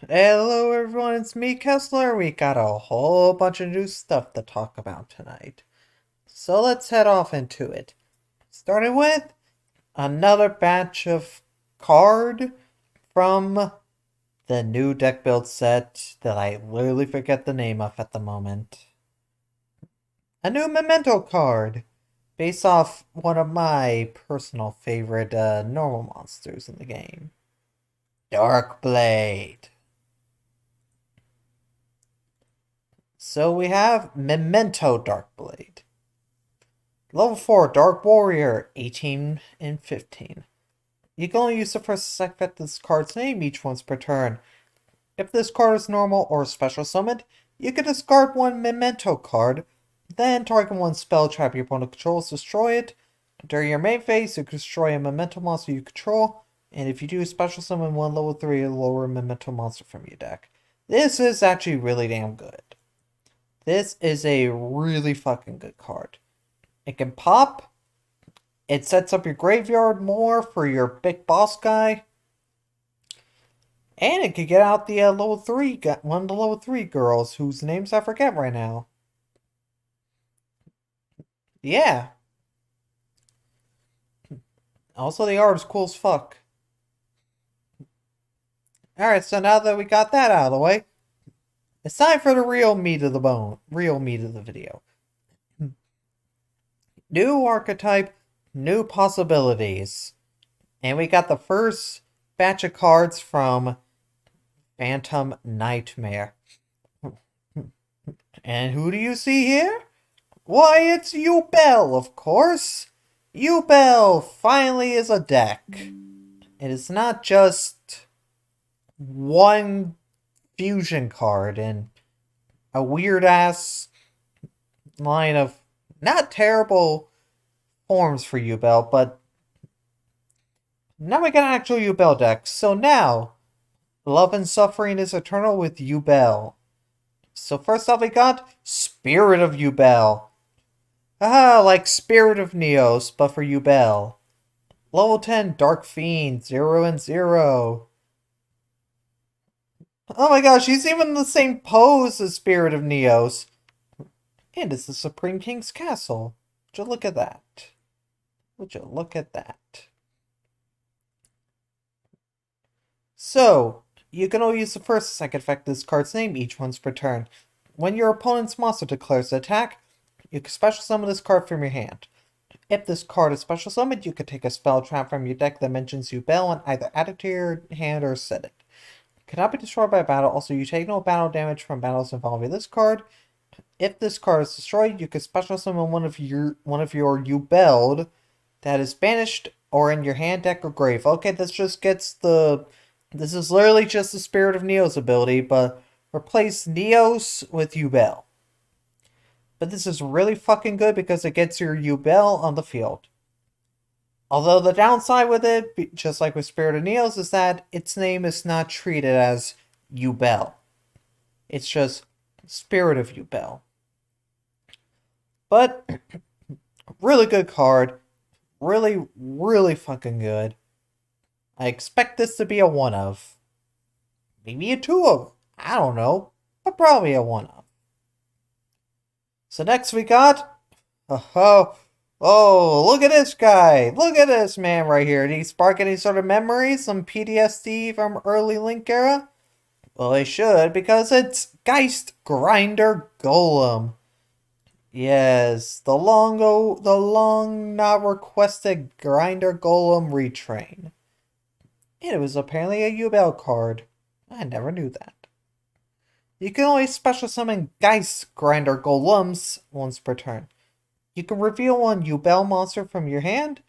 Hello everyone, it's me Kessler. We got a whole bunch of new stuff to talk about tonight. So let's head off into it. Starting with another batch of card from the new deck build set that I literally forget the name of at the moment. A new Memento card based off one of my personal favorite normal monsters in the game. Dark Blade. So we have Memento Darkblade. Level 4 Dark Warrior, 18 and 15. You can only use the first effect of this card's name each once per turn. If this card is normal or special summoned, you can discard one Memento card, then target one spell trap your opponent controls, destroy it. During your main phase, you can destroy a Memento monster you control, and if you do, special summon one level 3 or lower Memento monster from your deck. This is actually really damn good. This is a really fucking good card. It can pop. It sets up your graveyard more for your big boss guy. And it can get out the level 3, one of the level 3 girls whose names I forget right now. Yeah. Also, the art is cool as fuck. Alright, so now that we got that out of the way, it's time for the real meat of the video. New archetype, new possibilities. And we got the first batch of cards from Phantom Nightmare. And who do you see here? Why, it's Yubel, of course. Yubel finally is a deck. It is not just one fusion card and a weird ass line of not terrible forms for Yubel, but now we got an actual Yubel deck. So now, Love and Suffering is Eternal with Yubel. So first off we got Spirit of Yubel. Ah, like Spirit of Neos, but for Yubel. Level 10 Dark Fiend, 0 and 0. Oh my gosh, he's even in the same pose as Spirit of Neos. And it's the Supreme King's Castle. Would you look at that? Would you look at that? So, you can only use the first and second effect of this card's name each once per turn. When your opponent's monster declares an attack, you can special summon this card from your hand. If this card is special summoned, you can take a spell trap from your deck that mentions Yubel and either add it to your hand or set it. It cannot be destroyed by battle. Also, you take no battle damage from battles involving this card. If this card is destroyed, you can special summon one of your Yubel that is banished or in your hand, deck, or grave. Okay, this just gets the... This is literally just the Spirit of Neos ability, but replace Neos with Yubel. But this is really fucking good because it gets your Yubel on the field. Although the downside with it, just like with Spirit of Neos, is that its name is not treated as Yubel. It's just Spirit of Yubel. But, really good card. Really, really fucking good. I expect this to be a one of. Maybe a two of. I don't know. But probably a one of. So next we got... Oh, look at this guy. Look at this man right here. Did he spark any sort of memories? Some PTSD from early Link era? Well, he should, because it's Geist Grinder Golem. Yes, the long not requested Grinder Golem retrain. And it was apparently a Yubel card. I never knew that. You can only special summon Geist Grinder Golems once per turn. You can reveal one Yubel monster from your hand,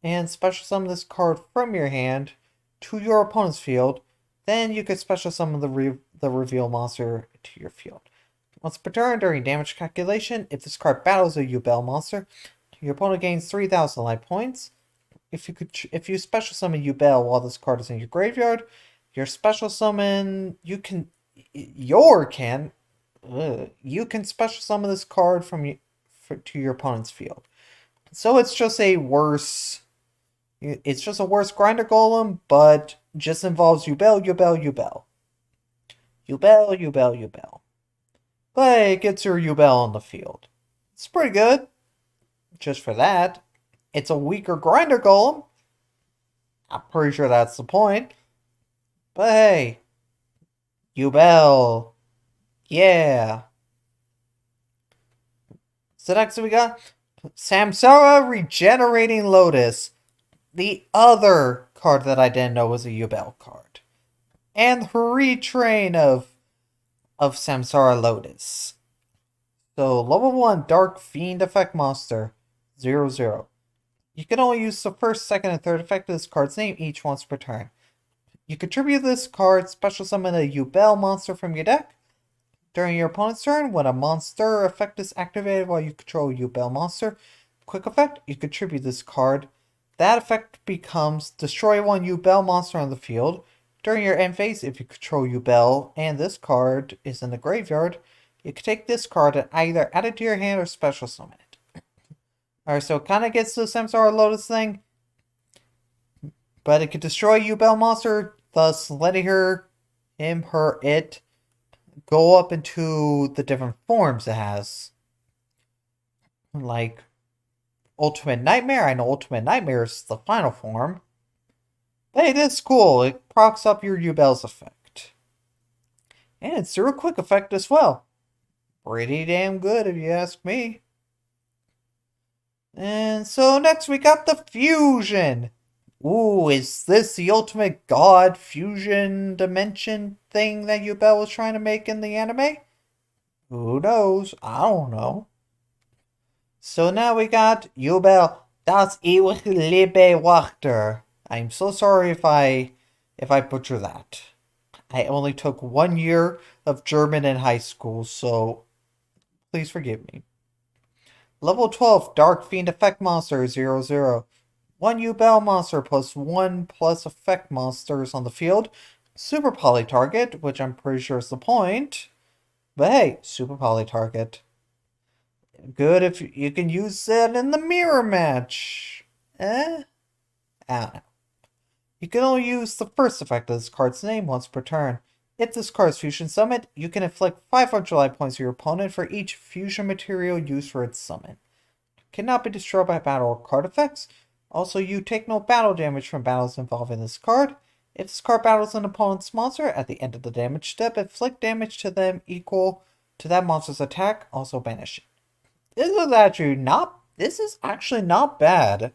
and special summon this card from your hand to your opponent's field. Then you can special summon the reveal monster to your field. Once per turn, during damage calculation, if this card battles a Yubel monster, your opponent gains 3,000 life points. If you special summon Yubel while this card is in your graveyard, you can special summon this card to your opponent's field. So it's just a worse Grinder Golem, but just involves Yubel. Yubel, Yubel, Yubel. But it gets your Yubel on the field. It's pretty good. Just for that. It's a weaker grinder golem. I'm pretty sure that's the point. But hey, Yubel. Yeah. So next we got Samsara Regenerating Lotus. The other card that I didn't know was a Yubel card. And the retrain of Samsara Lotus. So level 1 Dark Fiend effect monster 0/0. You can only use the first, second, and third effect of this card's name each once per turn. You contribute this card, special summon a Yubel monster from your deck. During your opponent's turn, when a monster effect is activated while you control a Yubel monster, quick effect, you contribute this card. That effect becomes destroy one Yubel monster on the field. During your end phase, if you control Yubel and this card is in the graveyard, you can take this card and either add it to your hand or special summon it. Alright, so it kind of gets the Samsara Lotus thing, but it can destroy Yubel monster, thus letting him, her, it go up into the different forms it has. Like Ultimate Nightmare. I know Ultimate Nightmare is the final form. But it is cool. It procs up your Yubel's effect. And it's through a quick effect as well. Pretty damn good if you ask me. And so next we got the Fusion. Ooh, is this the ultimate god fusion dimension thing that Yubel was trying to make in the anime? Who knows? I don't know. So now we got Yubel das ewige Lebe Wachter. I'm so sorry if I butcher that. I only took 1 year of German in high school, so please forgive me. Level 12 Dark Fiend Effect Monster 0/0. 1 Yubel monster plus 1+ effect monsters on the field. Super poly target, which I'm pretty sure is the point. But hey, super poly target. Good if you can use that in the mirror match. I don't know. You can only use the first effect of this card's name once per turn. If this card's fusion summoned, you can inflict 500 life points to your opponent for each fusion material used for its summon. Cannot be destroyed by battle or card effects. Also, you take no battle damage from battles involving this card. If this card battles an opponent's monster, at the end of the damage step, inflict damage to them equal to that monster's attack, also banish it. This is actually not bad.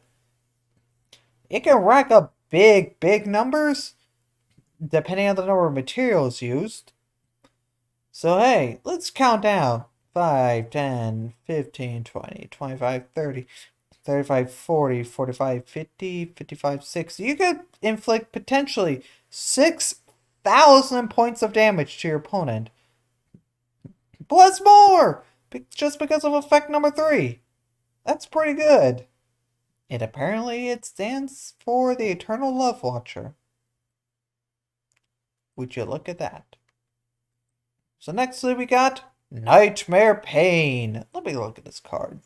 It can rack up big numbers, depending on the number of materials used. So hey, let's count down. 5, 10, 15, 20, 25, 30, 35, 40, 45, 50, 55, 60. You could inflict potentially 6,000 points of damage to your opponent. Plus more! Just because of effect number 3. That's pretty good. And apparently it stands for the Eternal Love Watcher. Would you look at that? So nextly we got Nightmare Pain. Let me look at this card.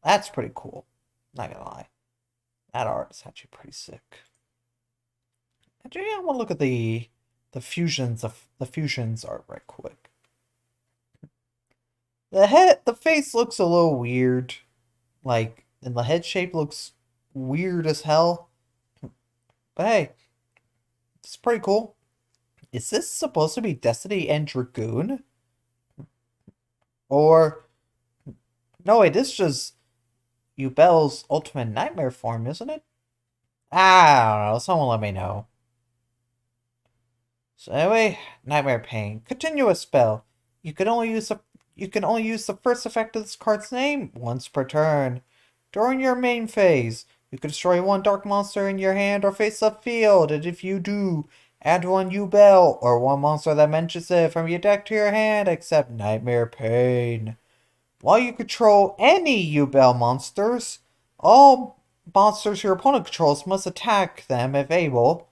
That's pretty cool. Not gonna lie. That art is actually pretty sick. Actually, I want to look at the fusions art right quick. The face looks a little weird. Like, and the head shape looks weird as hell. But hey, it's pretty cool. Is this supposed to be Destiny and Dragoon? Or no, wait, this is just Yubel's ultimate nightmare form, isn't it? I don't know. Someone let me know. So anyway, Nightmare Pain. Continuous spell. You can only use the first effect of this card's name once per turn. During your main phase, you can destroy 1 dark monster in your hand or face up field, and if you do, add 1 Yubel or 1 monster that mentions it from your deck to your hand, except Nightmare Pain. While you control any Yubel monsters, all monsters your opponent controls must attack them if able.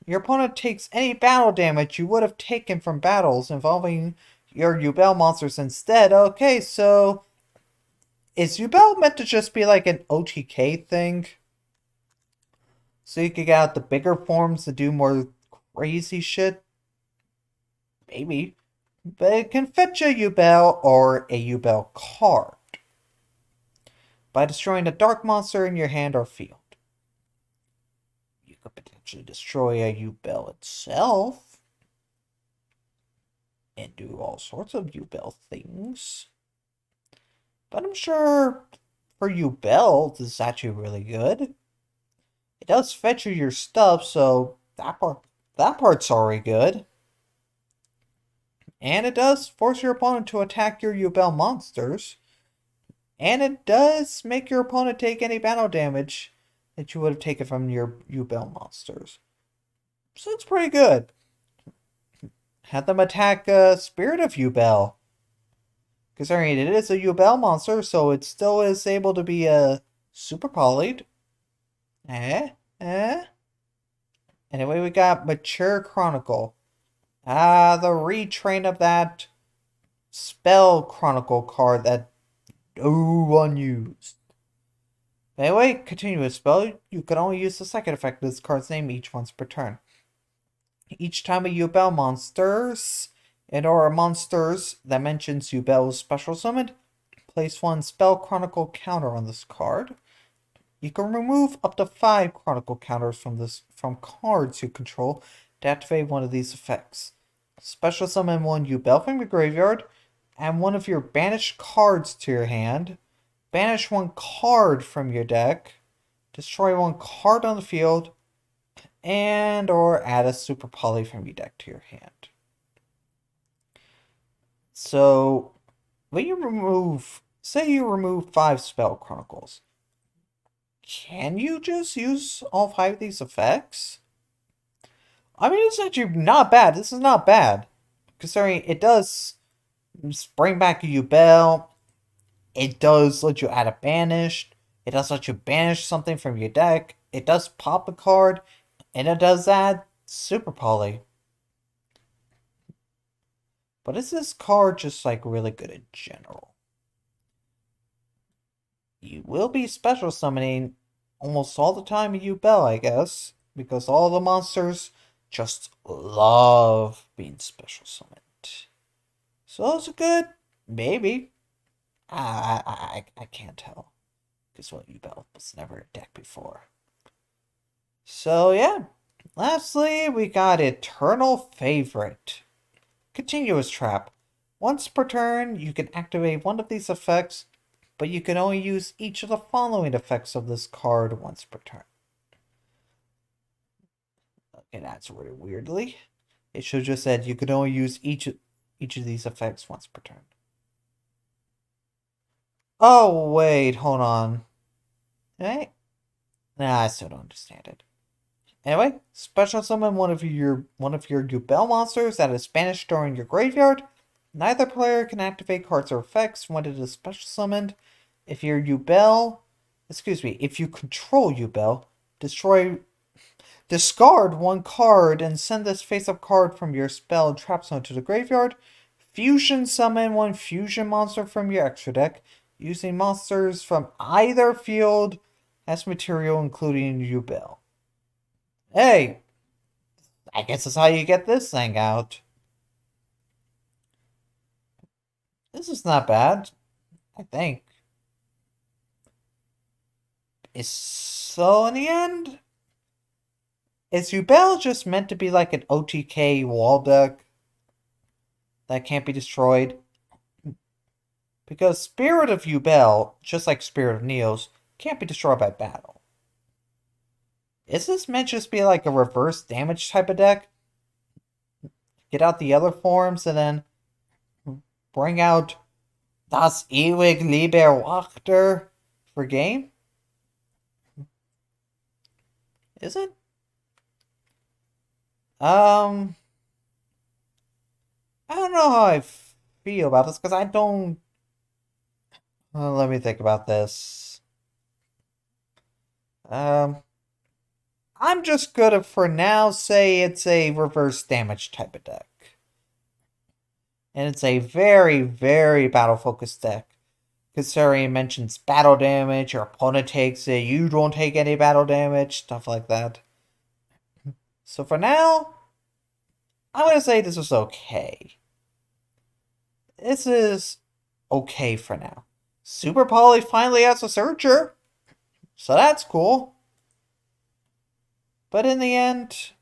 Your opponent takes any battle damage you would have taken from battles involving your Yubel monsters instead. Okay, so is Yubel meant to just be like an OTK thing? So you can get out the bigger forms to do more crazy shit? maybe, but it can fetch a Yubel or a Yubel card by destroying a dark monster in your hand or field. You could potentially destroy a Yubel itself and do all sorts of Yubel things. But I'm sure for Yubel, this is actually really good. It does fetch you your stuff, so that part's already good. And it does force your opponent to attack your Yubel monsters. And it does make your opponent take any battle damage that you would have taken from your Yubel monsters. So it's pretty good. Have them attack Spirit of Yubel. Considering it is a Yubel monster, so it still is able to be super polyed. Anyway, we got Mature Chronicle. The retrain of that Spell Chronicle card that no one used. Anyway, continue with spell. You can only use the second effect of this card's name each once per turn. Each time a Yubel monsters and/or monsters that mentions Yubel is special summoned, place one Spell Chronicle counter on this card. You can remove up to 5 Chronicle counters from cards you control to activate one of these effects. Special summon one Yubel from your graveyard, add one of your banished cards to your hand, banish one card from your deck, destroy one card on the field, and or add a super poly from your deck to your hand. So, when you remove, say you remove 5 Spell Chronicles, can you just use all 5 of these effects? I mean, it's actually not bad. This is not bad. Considering it does bring back a Yubel. It does let you add a banished. It does let you banish something from your deck. It does pop a card. And it does add super poly. But is this card just like really good in general? You will be special summoning almost all the time a Yubel, I guess. Because all the monsters just love being special summoned. So is it good? Maybe. I can't tell. Because what Yubel was never a deck before. So yeah. Lastly, we got Eternal Favorite. Continuous Trap. Once per turn, you can activate one of these effects, but you can only use each of the following effects of this card once per turn. Okay, that's worded weirdly. It should have just said you can only use each of these effects once per turn. Oh, wait, hold on. Hey? Nah, I still don't understand it. Anyway, special summon one of your Yubel monsters that is banished during your graveyard. Neither player can activate cards or effects when it is special summoned. If you control Yubel, discard one card and send this face-up card from your spell and trap zone to the graveyard. Fusion summon one fusion monster from your extra deck, using monsters from either field as material, including Yubel. Hey, I guess that's how you get this thing out. This is not bad, I think. So in the end, is Yubel just meant to be like an OTK wall deck that can't be destroyed? Because Spirit of Yubel, just like Spirit of Neos, can't be destroyed by battle. Is this meant to just be like a reverse damage type of deck? Get out the other forms and then bring out Das ewig Lieber Wachter for game? Is it? I don't know how I feel about this because I don't. Let me think about this. I'm just gonna, for now, say it's a reverse damage type of deck. And it's a very, very battle-focused deck. Considering it mentions battle damage, your opponent takes it, you don't take any battle damage, stuff like that. So for now, I'm gonna say this is okay. This is okay for now. Super Polly finally has a searcher, so that's cool. But in the end,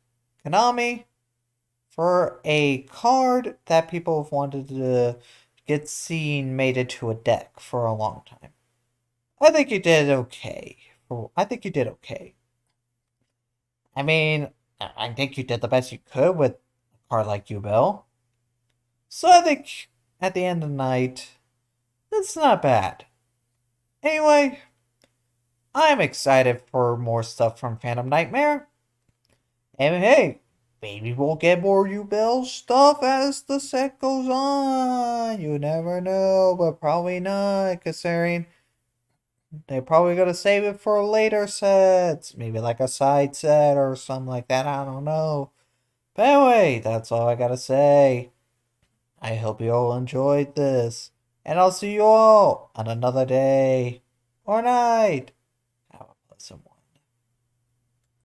Konami, for a card that people have wanted to get seen made into a deck for a long time, I think you did okay. I think you did okay. I mean, I think you did the best you could with a card like Yubel. So I think at the end of the night, that's not bad. Anyway, I'm excited for more stuff from Phantom Nightmare. And hey, maybe we'll get more Yubel stuff as the set goes on. You never know, but probably not, considering they're probably gonna save it for later sets. Maybe like a side set or something like that. I don't know. But anyway, that's all I gotta say. I hope you all enjoyed this. And I'll see you all on another day or night. Have a pleasant one.